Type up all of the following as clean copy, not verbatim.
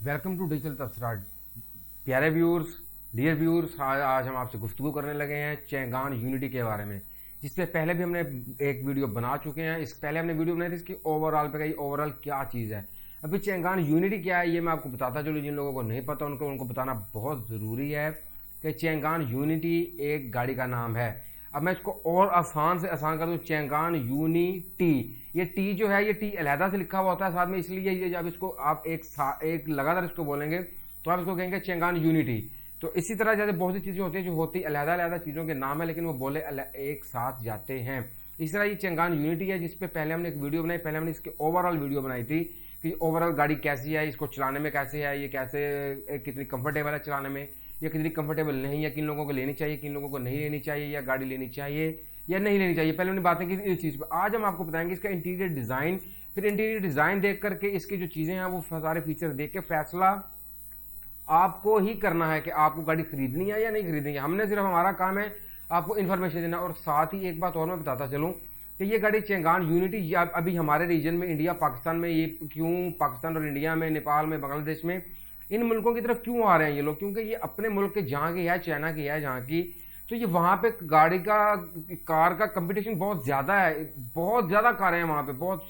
Welcome to digital तबसरा। प्यारे viewers, dear viewers, आज हम आपसे गुफ्तगू करने लगे हैं चैंगान यूनिटी के बारे में, जिसपे पहले भी हमने एक वीडियो बना चुके हैं। इस पहले हमने वीडियो बनाई थी इसकी ओवरऑल पे, ओवरऑल क्या चीज़ है। अभी चैंगान यूनिटी क्या है ये मैं आपको बताता चलूँ। जिन लोगों को नहीं पता उनको बताना बहुत ज़रूरी है कि चैंगान यूनिटी एक गाड़ी का नाम है। अब मैं इसको और आसान से आसान कर दूं, चैंगान यूनिटी। ये टी जो है ये टी अलहदा से लिखा हुआ होता है साथ में, इसलिए ये जब इसको आप एक लगातार इसको बोलेंगे तो आप इसको कहेंगे चैंगान यूनिटी। तो इसी तरह जैसे बहुत सी चीजें होती हैं जो होती अलहदा अलहदा चीजों के नाम है, लेकिन वो बोले एक साथ जाते हैं। इस तरह ये चैंगान यूनिटी है, जिसपे पहले हमने एक वीडियो बनाई। पहले हमने इसकी ओवरऑल वीडियो बनाई थी कि ओवरऑल गाड़ी कैसी है, इसको चलाने में कैसे है, ये कैसे कितनी कंफर्टेबल है चलाने में, ये कितनी कंफर्टेबल नहीं है, किन लोगों को लेनी चाहिए, किन लोगों को नहीं लेनी चाहिए, या गाड़ी लेनी चाहिए या नहीं लेनी चाहिए। पहले हमने बातें की इस चीज़ पर। आज हम आपको बताएंगे इसका इंटीरियर डिज़ाइन। फिर इंटीरियर डिज़ाइन देख करके इसकी जो चीज़ें हैं वो सारे फीचर देख के फैसला आपको ही करना है कि आपको गाड़ी खरीदनी है या नहीं खरीदनी है। हमने सिर्फ हमारा काम है आपको इन्फॉर्मेशन देना। और साथ ही एक बात और मैं बताता चलूँ कि ये गाड़ी चैंगान यूनिटी अभी हमारे रीजन में, इंडिया पाकिस्तान में, ये क्यों पाकिस्तान और इंडिया में, नेपाल में, बांग्लादेश में, इन मुल्कों की तरफ क्यों आ रहे हैं ये लोग? क्योंकि ये अपने मुल्क के जहाँ की है, चाइना की है जहाँ की, तो ये वहाँ पे गाड़ी का कार का कंपटीशन बहुत ज़्यादा है। बहुत ज़्यादा कारें हैं वहाँ पे, बहुत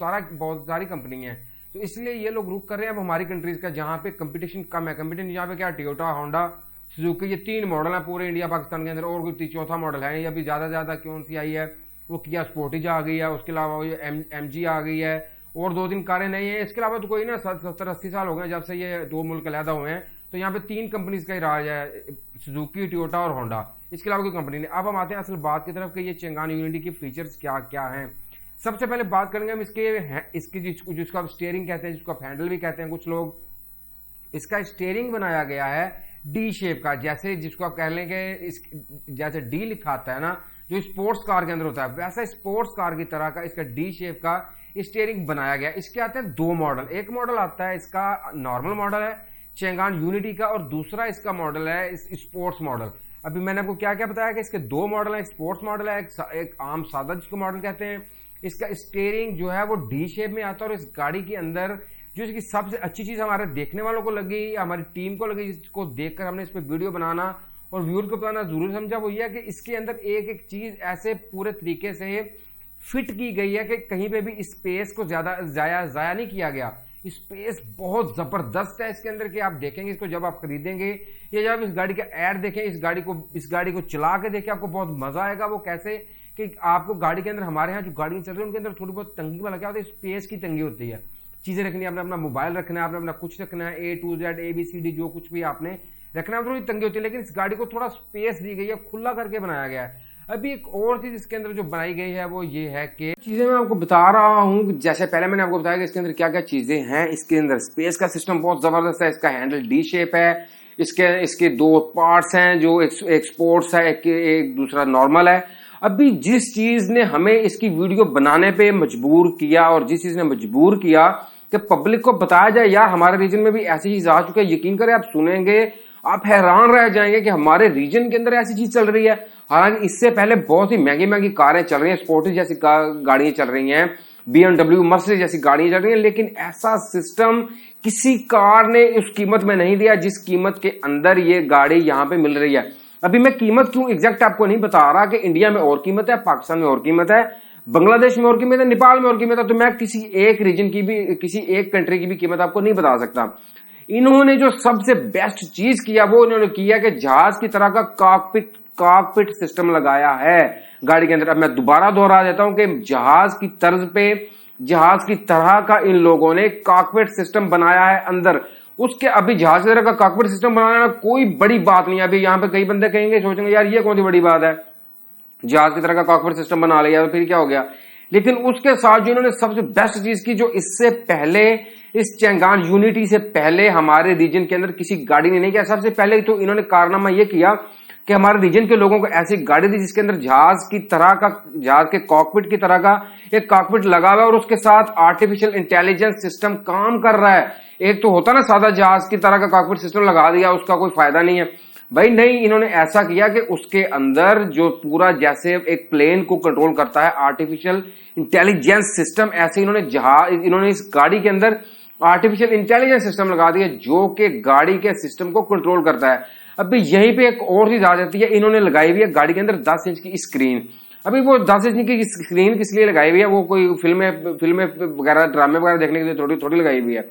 सारी कंपनी हैं। तो इसलिए ये लोग रुक कर रहे हैं अब हमारी कंट्रीज़ का, जहाँ पे कंपटीशन कम है। कंपटीशन यहाँ पे क्या, टोयोटा, होंडा, सुजुकी, ये 3 मॉडल है पूरे इंडिया पाकिस्तान के अंदर। और कोई चौथा मॉडल है ये अभी ज़्यादा ज़्यादा कौन सी आई है, वो किया स्पोर्टिज आ गई है। उसके अलावा ये MG आ गई है, और 2-3 कारें नहीं है। इसके अलावा तो कोई ना 70-80 साल हो गए जब से ये 2 मुल्क अलहदा हुए हैं। तो यहाँ पे 3 कंपनीज का ही राज है, सुजुकी, टोयोटा और होंडा। इसके अलावा कोई कंपनी नहीं। अब हम आते हैं असल बात की तरफ कि ये चैंगान यूनिटी की फीचर्स क्या क्या हैं। सबसे पहले बात करेंगे हम इसकी जिसको आप स्टीयरिंग कहते हैं, जिसको आप हैंडल भी कहते हैं कुछ लोग। इसका स्टीयरिंग बनाया गया है डी शेप का, जैसे जिसको आप कह लेंगे जैसे डी लिखा आता है ना, जो स्पोर्ट्स कार के अंदर होता है, वैसा स्पोर्ट्स कार की तरह का इसका डी शेप का स्टीयरिंग बनाया गया। इसके आते हैं 2 मॉडल। एक मॉडल आता है इसका नॉर्मल मॉडल है चैंगान यूनिटी का, और दूसरा इसका मॉडल है स्पोर्ट्स मॉडल। अभी मैंने आपको क्या क्या बताया कि इसके 2 मॉडल है, एक स्पोर्ट्स मॉडल है, एक आम सादा जिसको मॉडल कहते हैं। इसका स्टीयरिंग जो है वो डी शेप में आता है। और इस गाड़ी के अंदर जो इसकी सबसे अच्छी चीज हमारे देखने वालों को लगी, हमारी टीम को लगी, जिसको देखकर हमने इस पर वीडियो बनाना और व्यूअर को बताना जरूर समझा, वो ये है कि इसके अंदर एक एक चीज ऐसे पूरे तरीके से फिट की गई है कि कहीं पे भी स्पेस को ज्यादा जाया नहीं किया गया। स्पेस बहुत जबरदस्त है इसके अंदर कि आप देखेंगे इसको जब आप खरीदेंगे या जब इस गाड़ी का ऐड देखें, इस गाड़ी को चला के देखें, आपको बहुत मजा आएगा। वो कैसे कि आपको गाड़ी के अंदर, हमारे यहाँ जो गाड़ियां चल रही है उनके अंदर थोड़ी बहुत तंगी वाला क्या होता है, स्पेस की तंगी होती है। चीजें रखनी है, आपने अपना मोबाइल रखना है, आपने अपना कुछ रखना है, A to Z ABCD जो कुछ भी आपने रखना है, थोड़ी तंगी होती है। लेकिन इस गाड़ी को थोड़ा स्पेस दी गई है, खुला करके बनाया गया है। अभी एक और चीज इसके अंदर जो बनाई गई है वो ये है कि चीजें मैं आपको बता रहा हूँ, जैसे पहले मैंने आपको बताया कि इसके अंदर क्या क्या चीजें हैं। इसके अंदर स्पेस का सिस्टम बहुत जबरदस्त है। इसका हैंडल डी शेप है। इसके 2 पार्ट्स हैं, जो एक स्पोर्ट्स है, एक दूसरा नॉर्मल है। अभी जिस चीज ने हमें इसकी वीडियो बनाने पे मजबूर किया, और जिस चीज ने मजबूर किया कि पब्लिक को बताया जाए यार हमारे रीजन में भी ऐसी चीज आ चुकी है, यकीन करें आप सुनेंगे आप हैरान रह जाएंगे कि हमारे रीजन के अंदर ऐसी चीज चल रही है। हालांकि इससे पहले बहुत ही महंगी महंगी कारें चल रही हैं, स्पोर्टिज जैसी गाड़ियां चल रही हैं, BMW, मर्सिडीज जैसी गाड़ियां चल रही हैं, लेकिन ऐसा सिस्टम किसी कार ने उस कीमत में नहीं दिया जिस कीमत के अंदर ये गाड़ी यहाँ पे मिल रही है। अभी मैं कीमत क्यों एग्जैक्ट आपको नहीं बता रहा कि इंडिया में और कीमत है, पाकिस्तान में और कीमत है, बांग्लादेश में और कीमत है, नेपाल में और कीमत है, तो मैं किसी एक रीजन की भी, किसी एक कंट्री की भी कीमत आपको नहीं बता सकता। इन्होंने जो सबसे बेस्ट चीज किया वो इन्होंने किया कि जहाज की तरह का कॉकपिट सिस्टम लगाया है गाड़ी के अंदर। अब मैं दोबारा दोहरा देता हूं कि जहाज की तर्ज पे, जहाज की तरह का इन लोगों ने कॉकपिट सिस्टम बनाया है अंदर। उसके अभी जहाज की तरह का कॉकपिट सिस्टम बनाना कोई बड़ी बात नहीं है। अभी यहाँ पे कई बंदे कहेंगे, सोचेंगे यार ये कौन सी बड़ी बात है, जहाज की तरह का कॉकपिट सिस्टम बना लिया तो फिर क्या हो गया। लेकिन उसके साथ जो इन्होंने सबसे बेस्ट चीज की, जो इससे पहले इस चैंगान यूनिटी से पहले हमारे रीजन के अंदर किसी गाड़ी ने नहीं किया। सबसे पहले तो इन्होंने कारनामा यह किया कि हमारे रीजन के लोगों को ऐसी गाड़ी दी जिसके अंदर जहाज के कॉकपिट की तरह का एक कॉकपिट लगा हुआ है, और उसके साथ आर्टिफिशियल इंटेलिजेंस सिस्टम काम कर रहा है। एक तो होता ना सादा जहाज की तरह का कॉकपिट सिस्टम लगा दिया, उसका कोई फायदा नहीं है भाई। नहीं, इन्होंने ऐसा किया कि उसके अंदर जो पूरा जैसे एक प्लेन को कंट्रोल करता है आर्टिफिशियल इंटेलिजेंस सिस्टम, ऐसे इन्होंने इस गाड़ी के अंदर आर्टिफिशियल इंटेलिजेंस सिस्टम लगा दिया जो कि गाड़ी के सिस्टम को कंट्रोल करता है। अभी यहीं पे एक और चीज आ जाती है, इन्होंने लगाई हुई है गाड़ी के अंदर 10 इंच की स्क्रीन। अभी वो 10 इंच की स्क्रीन किस लिए लगाई हुई है? वो कोई फिल्में वगैरह ड्रामे वगैरह देखने के लिए थोड़ी थोड़ी लगाई हुई है।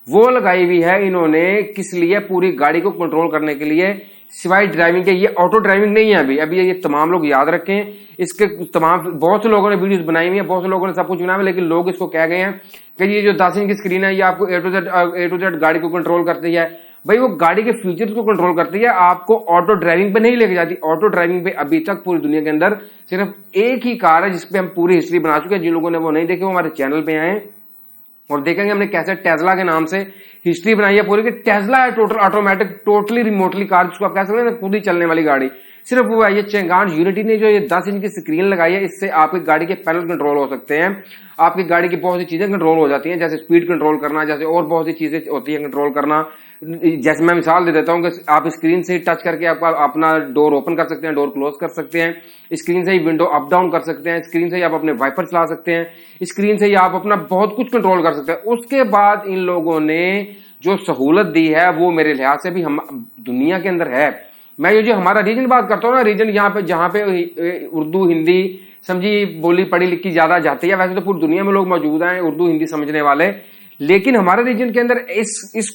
वो लगाई हुई है इन्होंने किस लिए? पूरी गाड़ी को कंट्रोल करने के लिए, सिवाय ड्राइविंग के। ये ऑटो ड्राइविंग नहीं है अभी ये तमाम लोग याद रखें। इसके तमाम बहुत से लोगों ने वीडियोस बनाई हुई है, बहुत से लोगों ने सब कुछ बनाया है, लेकिन लोग इसको कह गए हैं कि ये जो 10 इंच की स्क्रीन है ये आपको ए टू जेड गाड़ी को कंट्रोल करती है। भाई वो गाड़ी के फीचर्स को कंट्रोल करती है, आपको ऑटो ड्राइविंग पे नहीं लेके जाती। ऑटो ड्राइविंग पे अभी तक पूरी दुनिया के अंदर सिर्फ एक ही कार है जिसपे हम पूरी हिस्ट्री बना चुके हैं। जिन लोगों ने वो नहीं देखे वो हमारे चैनल पे आए और देखेंगे हमने कैसे टेस्ला के नाम से हिस्ट्री बनाई है पूरी, कि टेस्ला है total automatic, totally remotely car, जिसको आप कह सकते हैं खुद ही चलने वाली गाड़ी। सिर्फ वो है ये चेंगान यूनिटी ने जो ये 10 इंच की स्क्रीन लगाई है, इससे आपकी गाड़ी के पैनल कंट्रोल हो सकते हैं। आपकी गाड़ी की बहुत सी चीजें कंट्रोल हो जाती हैं, जैसे स्पीड कंट्रोल करना, जैसे और बहुत सी चीजें होती हैं कंट्रोल करना। जैसे मैं मिसाल दे देता हूँ कि आप स्क्रीन से ही टच करके आप अपना डोर ओपन कर सकते हैं, डोर क्लोज कर सकते हैं, स्क्रीन से ही विंडो अप डाउन कर सकते हैं, स्क्रीन से ही आप अपने वाइपर चला सकते हैं, स्क्रीन से ही आप अपना बहुत कुछ कंट्रोल कर सकते हैं। उसके बाद इन लोगों ने जो सहूलत दी है वो मेरे लिहाज से भी हम दुनिया के अंदर है। मैं ये जो हमारा रीजन बात करता हूँ ना, रीजन यहाँ पे जहाँ पे उर्दू हिंदी समझी बोली पढ़ी लिखी ज्यादा जाती है, वैसे तो पूरी दुनिया में लोग मौजूद हैं उर्दू हिंदी समझने वाले, लेकिन हमारे रीजन के अंदर इस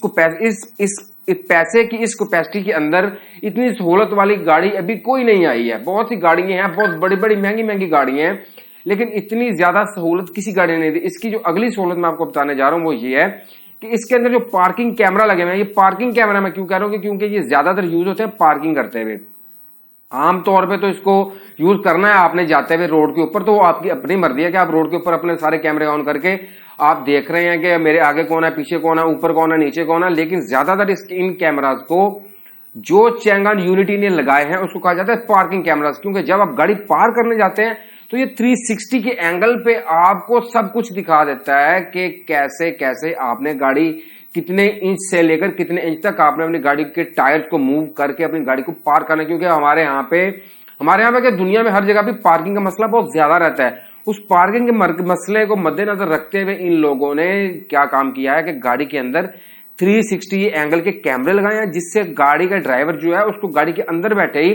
पैसे की इस कैपेसिटी के अंदर इतनी सहूलत वाली गाड़ी अभी कोई नहीं आई है। बहुत सी गाड़ियां हैं, बहुत बड़ी बड़ी महंगी महंगी गाड़ियां हैं, लेकिन इतनी ज्यादा सहूलत किसी गाड़ी ने नहीं दी। इसकी जो अगली सहूलत मैं आपको बताने जा रहा हूं वो ये है कि इसके अंदर जो पार्किंग कैमरा लगे हुए हैं, ये पार्किंग कैमरा मैं क्यों कह रहा हूं, क्योंकि ये ज्यादातर यूज होते हैं पार्किंग करते हुए। आमतौर पे तो इसको यूज करना है आपने जाते हुए रोड के ऊपर, तो वो आपकी अपनी मर्जी है कि आप रोड के ऊपर अपने सारे कैमरे ऑन करके आप देख रहे हैं कि मेरे आगे कौन है, पीछे कौन है, ऊपर कौन है, नीचे कौन है। लेकिन ज्यादातर इन कैमराज को जो चैंगान यूनिटी ने लगाए हैं उसको कहा जाता है पार्किंग कैमराज, क्योंकि जब आप गाड़ी पार करने जाते हैं तो ये 360 के एंगल पे आपको सब कुछ दिखा देता है कि कैसे कैसे आपने गाड़ी कितने इंच से लेकर कितने इंच तक आपने अपनी गाड़ी के टायर्स को मूव करके अपनी गाड़ी को पार करना। क्योंकि हमारे यहाँ पे दुनिया में हर जगह पे पार्किंग का मसला बहुत ज्यादा रहता है। उस पार्किंग के मसले को मद्देनजर रखते हुए इन लोगों ने क्या काम किया है कि गाड़ी के अंदर 360 एंगल के कैमरे लगाए हैं, जिससे गाड़ी का ड्राइवर जो है उसको गाड़ी के अंदर बैठे ही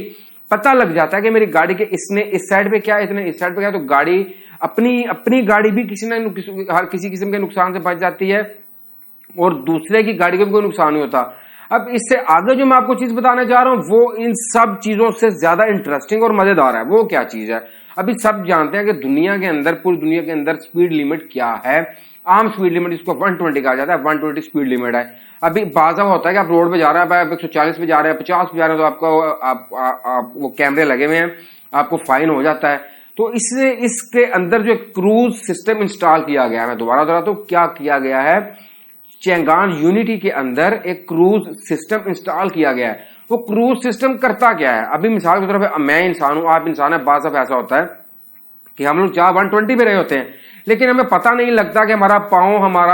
पता लग जाता है कि मेरी गाड़ी के इसने इस साइड पे क्या है, इतने इस साइड पे क्या है। तो गाड़ी अपनी गाड़ी भी किसी किस्म के नुकसान से बच जाती है और दूसरे की गाड़ी को भी कोई नुकसान नहीं होता। अब इससे आगे जो मैं आपको चीज बताने जा रहा हूं वो इन सब चीजों से ज्यादा इंटरेस्टिंग और मजेदार है। वो क्या चीज है? अभी सब जानते हैं कि दुनिया के अंदर, पूरी दुनिया के अंदर स्पीड लिमिट क्या है। आम स्पीड लिमिट इसको 120 कहा जाता है, 120 स्पीड लिमिट है। अभी बाजा होता है कि आप रोड पे जा रहे हैं, आप 140 पे जा रहे हैं, 50 पे जा रहे हैं, तो आपको वो कैमरे लगे हुए हैं, आपको फाइन हो जाता है। तो इसके अंदर जो क्रूज सिस्टम इंस्टॉल किया गया है, मैं दोबारा दोहराता हूं, क्या किया गया है, चेंगान यूनिटी के अंदर एक क्रूज सिस्टम इंस्टॉल किया गया है। वो क्रूज सिस्टम करता क्या है? अभी मिसाल के तौर पे मैं इंसान हूं, आप इंसान है, बात ऐसा होता है कि हम लोग 120 पे रहे होते हैं, लेकिन हमें पता नहीं लगता कि हमारा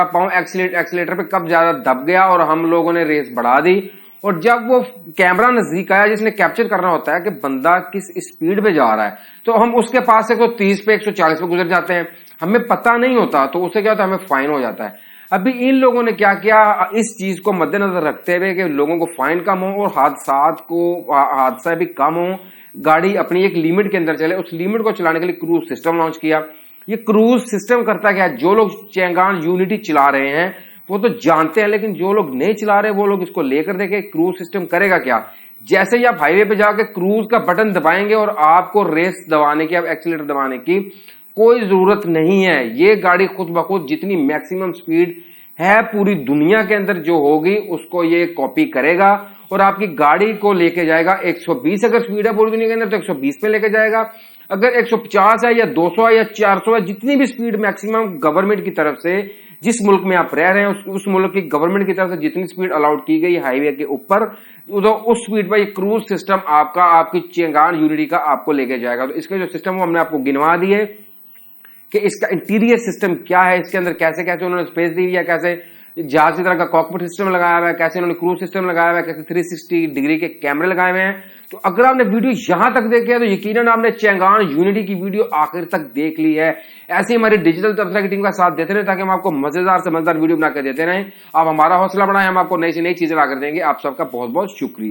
पांव एक्सीलेटर पे कब ज्यादा दब गया और हम लोगों ने रेस बढ़ा दी। और जब वो कैमरा नजदीक आया जिसने कैप्चर करना होता है कि बंदा किस स्पीड पे जा रहा है, तो हम उसके पास से 130 पे 140 पे गुजर जाते हैं, हमें पता नहीं होता। तो उससे क्या होता है, हमें फाइन हो जाता है। अभी इन लोगों ने क्या किया, इस चीज को मद्देनजर रखते हुए कि लोगों को फाइन कम हो और हादसा भी कम हो, गाड़ी अपनी एक लिमिट के अंदर चले, उस लिमिट को चलाने के लिए क्रूज सिस्टम लॉन्च किया। ये क्रूज सिस्टम करता क्या है? जो लोग चेंगान यूनिटी चला रहे हैं वो तो जानते हैं, लेकिन जो लोग नहीं चला रहे वो लोग इसको लेकर देखें क्रूज सिस्टम करेगा क्या। जैसे ही आप हाईवे पे जाकर क्रूज का बटन दबाएंगे और आपको रेस दबाने की, आप एक्सीलेटर दबाने की कोई जरूरत नहीं है। ये गाड़ी खुद ब खुद जितनी मैक्सिमम स्पीड है पूरी दुनिया के अंदर जो होगी उसको ये कॉपी करेगा और आपकी गाड़ी को लेके जाएगा 120 अगर स्पीड है पूरी दुनिया के अंदर तो 120 पे लेके जाएगा। अगर 150 है या 200 है या 400 है, जितनी भी स्पीड मैक्सिमम गवर्नमेंट की तरफ से, जिस मुल्क में आप रह रहे हैं उस मुल्क की गवर्नमेंट की तरफ से जितनी स्पीड अलाउड की गई हाईवे के ऊपर, तो उस स्पीड पर ये क्रूज सिस्टम आपकी चेंगान यूनिटी का आपको लेके जाएगा। तो इसके जो सिस्टम वो हमने आपको गिनवा दिए कि इसका इंटीरियर सिस्टम क्या है, इसके अंदर कैसे कैसे उन्होंने स्पेस दी है, कैसे जहाज की तरह का कॉकपिट सिस्टम लगाया हुआ है, कैसे इन्होंने क्रूज सिस्टम लगाया हुआ है, कैसे 360 डिग्री के कैमरे लगाए हुए हैं। तो अगर आपने वीडियो यहां तक देखी है तो यकीनन आपने चैंगान यूनिटी की वीडियो आखिर तक देख ली है। ऐसे ही हमारी डिजिटल तबसरा की टीम का साथ देते रहे ताकि हम आपको मजेदार से मजेदार वीडियो बनाकर देते रहें। आप हमारा हौसला बढ़ाएं, हम आपको नई से नई चीजें ला कर देंगे। आप सबका बहुत बहुत शुक्रिया।